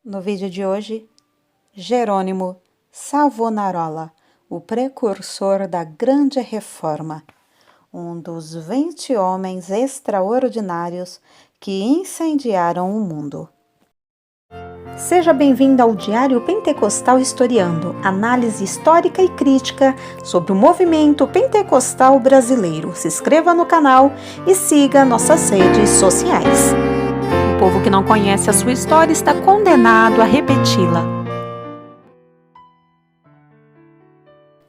No vídeo de hoje, Jerônimo Savonarola, o precursor da Grande Reforma, um dos 20 homens extraordinários que incendiaram o mundo. Seja bem-vindo ao Diário Pentecostal Historiando, análise histórica e crítica sobre o movimento pentecostal brasileiro. Se inscreva no canal e siga nossas redes sociais. O povo que não conhece a sua história está condenado a repeti-la.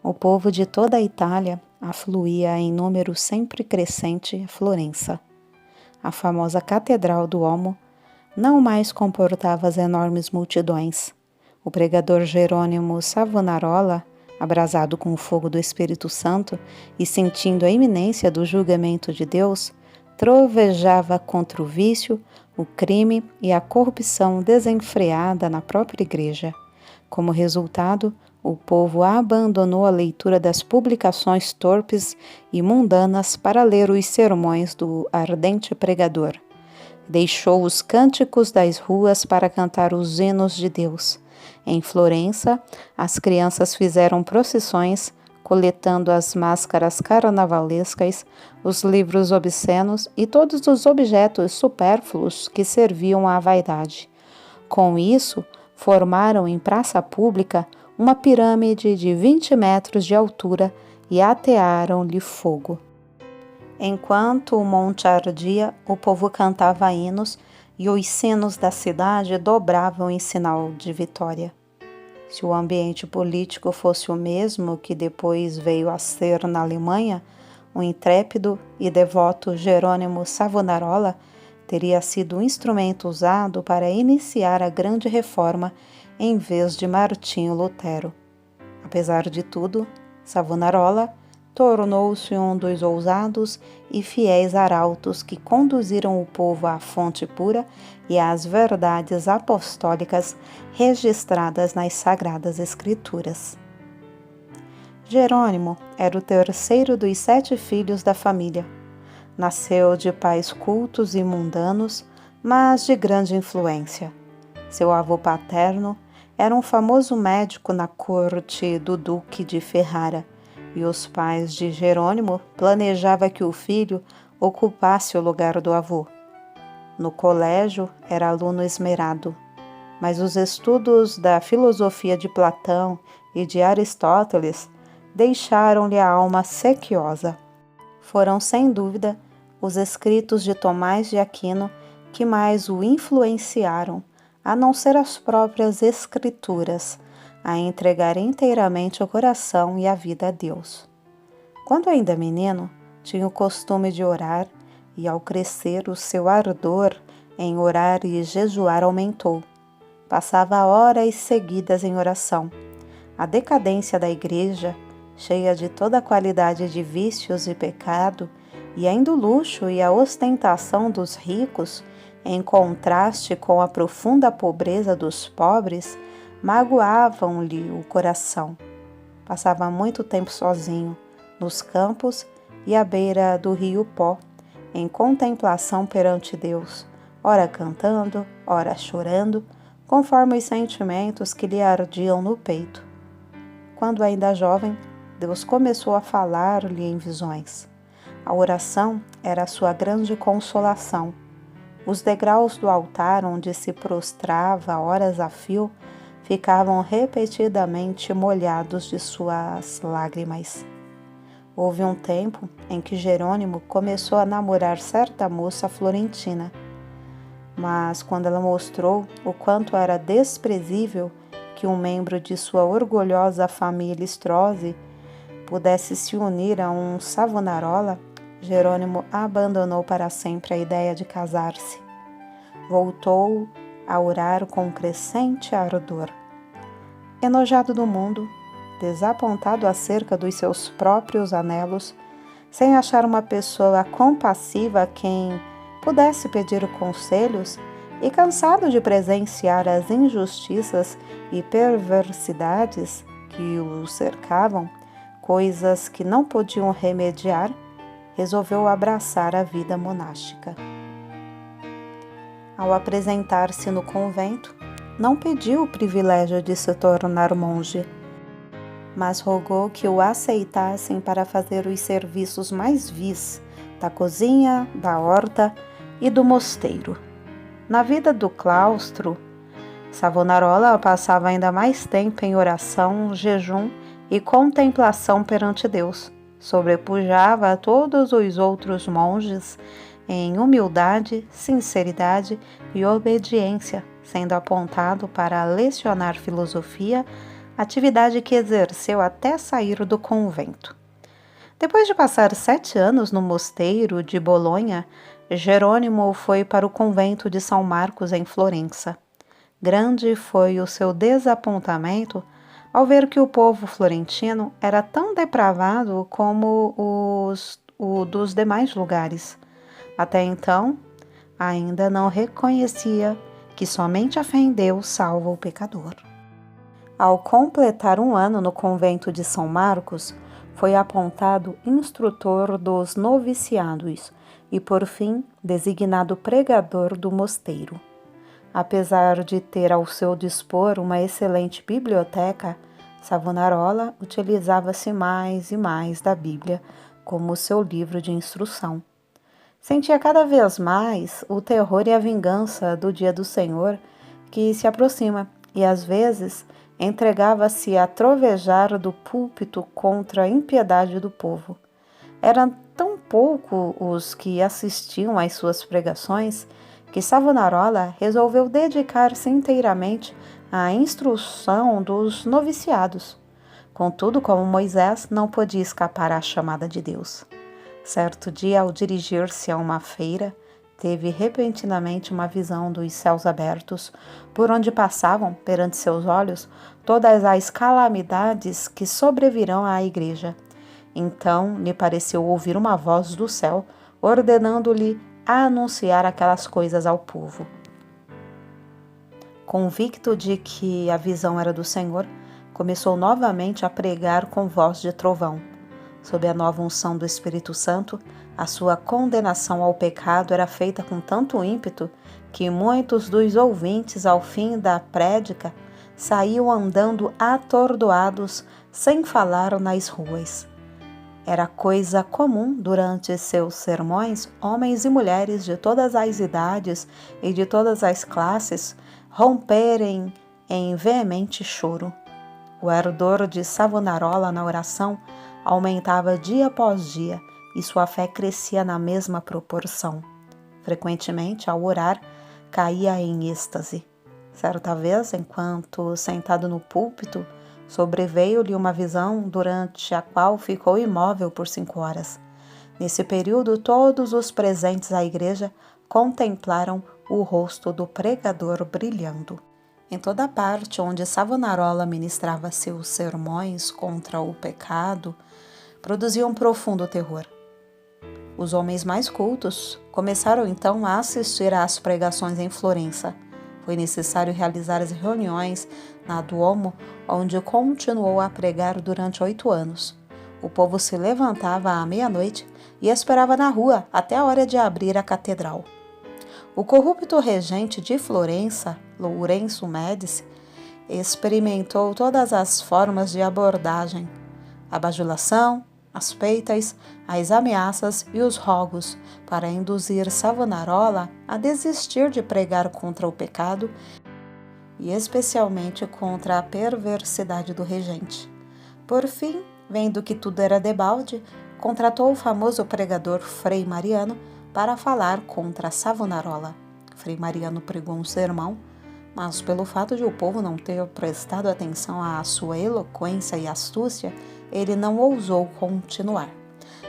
O povo de toda a Itália afluía em número sempre crescente a Florença. A famosa Catedral do Duomo não mais comportava as enormes multidões. O pregador Jerônimo Savonarola, abrasado com o fogo do Espírito Santo e sentindo a iminência do julgamento de Deus, trovejava contra o vício, o crime e a corrupção desenfreada na própria igreja. Como resultado, o povo abandonou a leitura das publicações torpes e mundanas para ler os sermões do ardente pregador. Deixou os cânticos das ruas para cantar os hinos de Deus. Em Florença, as crianças fizeram procissões, coletando as máscaras carnavalescas, os livros obscenos e todos os objetos supérfluos que serviam à vaidade. Com isso, formaram em praça pública uma pirâmide de 20 metros de altura e atearam-lhe fogo. Enquanto o monte ardia, o povo cantava hinos e os sinos da cidade dobravam em sinal de vitória. Se o ambiente político fosse o mesmo que depois veio a ser na Alemanha, o intrépido e devoto Jerônimo Savonarola teria sido um instrumento usado para iniciar a Grande Reforma em vez de Martinho Lutero. Apesar de tudo, Savonarola tornou-se um dos ousados e fiéis arautos que conduziram o povo à fonte pura e às verdades apostólicas registradas nas Sagradas Escrituras. Jerônimo era o terceiro dos 7 filhos da família. Nasceu de pais cultos e mundanos, mas de grande influência. Seu avô paterno era um famoso médico na corte do Duque de Ferrara, e os pais de Jerônimo planejavam que o filho ocupasse o lugar do avô. No colégio, era aluno esmerado, mas os estudos da filosofia de Platão e de Aristóteles deixaram-lhe a alma sequiosa. Foram, sem dúvida, os escritos de Tomás de Aquino que mais o influenciaram, a não ser as próprias escrituras, a entregar inteiramente o coração e a vida a Deus. Quando ainda menino, tinha o costume de orar e, ao crescer, o seu ardor em orar e jejuar aumentou. Passava horas seguidas em oração. A decadência da igreja, cheia de toda a qualidade de vícios e pecado, e ainda o luxo e a ostentação dos ricos, em contraste com a profunda pobreza dos pobres, magoavam-lhe o coração. Passava muito tempo sozinho, nos campos e à beira do rio Pó, em contemplação perante Deus, ora cantando, ora chorando, conforme os sentimentos que lhe ardiam no peito. Quando ainda jovem, Deus começou a falar-lhe em visões. A oração era a sua grande consolação. Os degraus do altar onde se prostrava horas a fio ficavam repetidamente molhados de suas lágrimas. Houve um tempo em que Jerônimo começou a namorar certa moça florentina, mas quando ela mostrou o quanto era desprezível que um membro de sua orgulhosa família Strozzi pudesse se unir a um Savonarola, Jerônimo abandonou para sempre a ideia de casar-se. Voltou a orar com crescente ardor. Enojado do mundo, desapontado acerca dos seus próprios anelos, sem achar uma pessoa compassiva a quem pudesse pedir conselhos e cansado de presenciar as injustiças e perversidades que o cercavam, coisas que não podiam remediar, resolveu abraçar a vida monástica. Ao apresentar-se no convento, não pediu o privilégio de se tornar monge, mas rogou que o aceitassem para fazer os serviços mais vis da cozinha, da horta e do mosteiro. Na vida do claustro, Savonarola passava ainda mais tempo em oração, jejum e contemplação perante Deus. Sobrepujava a todos os outros monges em humildade, sinceridade e obediência, sendo apontado para lecionar filosofia, atividade que exerceu até sair do convento. Depois de passar 7 anos no mosteiro de Bolonha, Jerônimo foi para o convento de São Marcos, em Florença. Grande foi o seu desapontamento ao ver que o povo florentino era tão depravado como o dos demais lugares. Até então, ainda não reconhecia que somente a fé em Deus salva o pecador. Ao completar 1 ano no convento de São Marcos, foi apontado instrutor dos noviciados e, por fim, designado pregador do mosteiro. Apesar de ter ao seu dispor uma excelente biblioteca, Savonarola utilizava-se mais e mais da Bíblia como seu livro de instrução. Sentia cada vez mais o terror e a vingança do dia do Senhor que se aproxima e, às vezes, entregava-se a trovejar do púlpito contra a impiedade do povo. Eram tão poucos os que assistiam às suas pregações que Savonarola resolveu dedicar-se inteiramente à instrução dos noviciados. Contudo, como Moisés, não podia escapar à chamada de Deus. Certo dia, ao dirigir-se a uma feira, teve repentinamente uma visão dos céus abertos, por onde passavam, perante seus olhos, todas as calamidades que sobrevirão à igreja. Então lhe pareceu ouvir uma voz do céu, ordenando-lhe a anunciar aquelas coisas ao povo. Convicto de que a visão era do Senhor, começou novamente a pregar com voz de trovão. Sob a nova unção do Espírito Santo, a sua condenação ao pecado era feita com tanto ímpeto que muitos dos ouvintes, ao fim da prédica, saíam andando atordoados, sem falar nas ruas. Era coisa comum durante seus sermões homens e mulheres de todas as idades e de todas as classes romperem em veemente choro. O ardor de Savonarola na oração aumentava dia após dia e sua fé crescia na mesma proporção. Frequentemente, ao orar, caía em êxtase. Certa vez, enquanto sentado no púlpito, sobreveio-lhe uma visão durante a qual ficou imóvel por 5 horas. Nesse período, todos os presentes à igreja contemplaram o rosto do pregador brilhando. Em toda parte onde Savonarola ministrava seus sermões contra o pecado, produzia um profundo terror. Os homens mais cultos começaram então a assistir às pregações em Florença. Foi necessário realizar as reuniões na Duomo, onde continuou a pregar durante 8 anos. O povo se levantava à meia-noite e esperava na rua até a hora de abrir a catedral. O corrupto regente de Florença, Lourenço Médici, experimentou todas as formas de abordagem: a bajulação, as peitas, as ameaças e os rogos, para induzir Savonarola a desistir de pregar contra o pecado e especialmente contra a perversidade do regente. Por fim, vendo que tudo era debalde, contratou o famoso pregador Frei Mariano para falar contra Savonarola. Frei Mariano pregou um sermão, mas pelo fato de o povo não ter prestado atenção à sua eloquência e astúcia, ele não ousou continuar.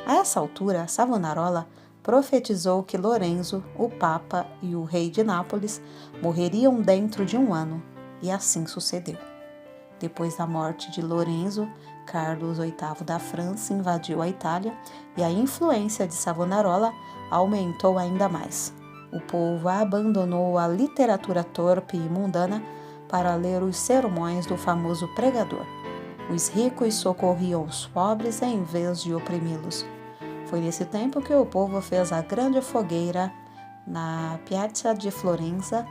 A essa altura, Savonarola profetizou que Lorenzo, o Papa e o rei de Nápoles morreriam dentro de 1 ano, e assim sucedeu. Depois da morte de Lorenzo, Carlos VIII da França invadiu a Itália e a influência de Savonarola aumentou ainda mais. O povo abandonou a literatura torpe e mundana para ler os sermões do famoso pregador. Os ricos socorriam os pobres em vez de oprimi-los. Foi nesse tempo que o povo fez a grande fogueira na Piazza de Florença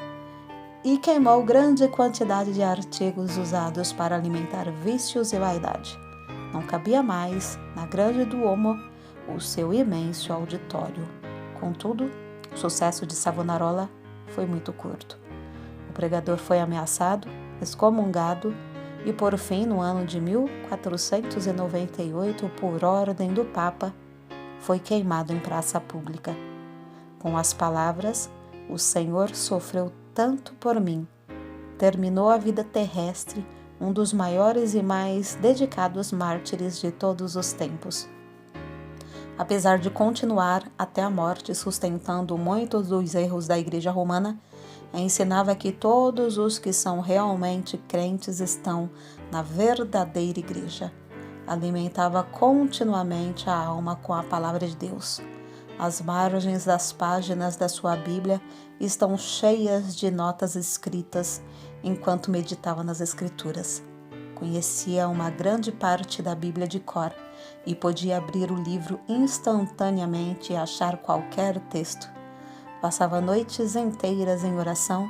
e queimou grande quantidade de artigos usados para alimentar vícios e vaidade. Não cabia mais, na grande Duomo, o seu imenso auditório. Contudo, o sucesso de Savonarola foi muito curto. O pregador foi ameaçado, excomungado e, por fim, no ano de 1498, por ordem do Papa, foi queimado em praça pública. Com as palavras: "O Senhor sofreu tanto por mim", terminou a vida terrestre um dos maiores e mais dedicados mártires de todos os tempos. Apesar de continuar até a morte sustentando muitos dos erros da Igreja Romana, ensinava que todos os que são realmente crentes estão na verdadeira Igreja. Alimentava continuamente a alma com a palavra de Deus. As margens das páginas da sua Bíblia estão cheias de notas escritas enquanto meditava nas Escrituras. Conhecia uma grande parte da Bíblia de cor e podia abrir o livro instantaneamente e achar qualquer texto. Passava noites inteiras em oração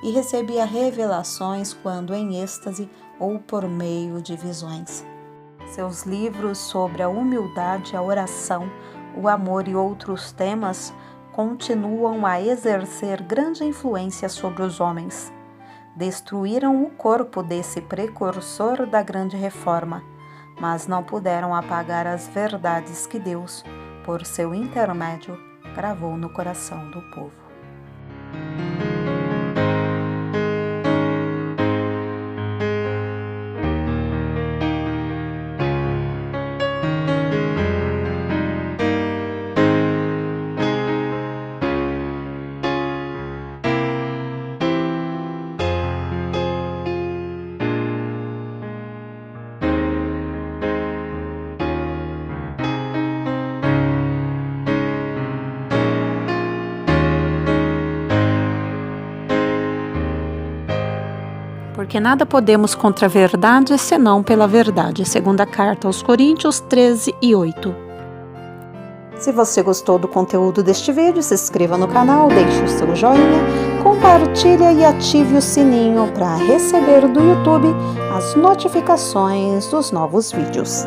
e recebia revelações quando em êxtase ou por meio de visões. Seus livros sobre a humildade, a oração, o amor e outros temas continuam a exercer grande influência sobre os homens. Destruíram o corpo desse precursor da grande reforma, mas não puderam apagar as verdades que Deus, por seu intermédio, gravou no coração do povo. Porque nada podemos contra a verdade, senão pela verdade. Segunda carta aos Coríntios 13:8. Se você gostou do conteúdo deste vídeo, se inscreva no canal, deixe o seu joinha, compartilhe e ative o sininho para receber do YouTube as notificações dos novos vídeos.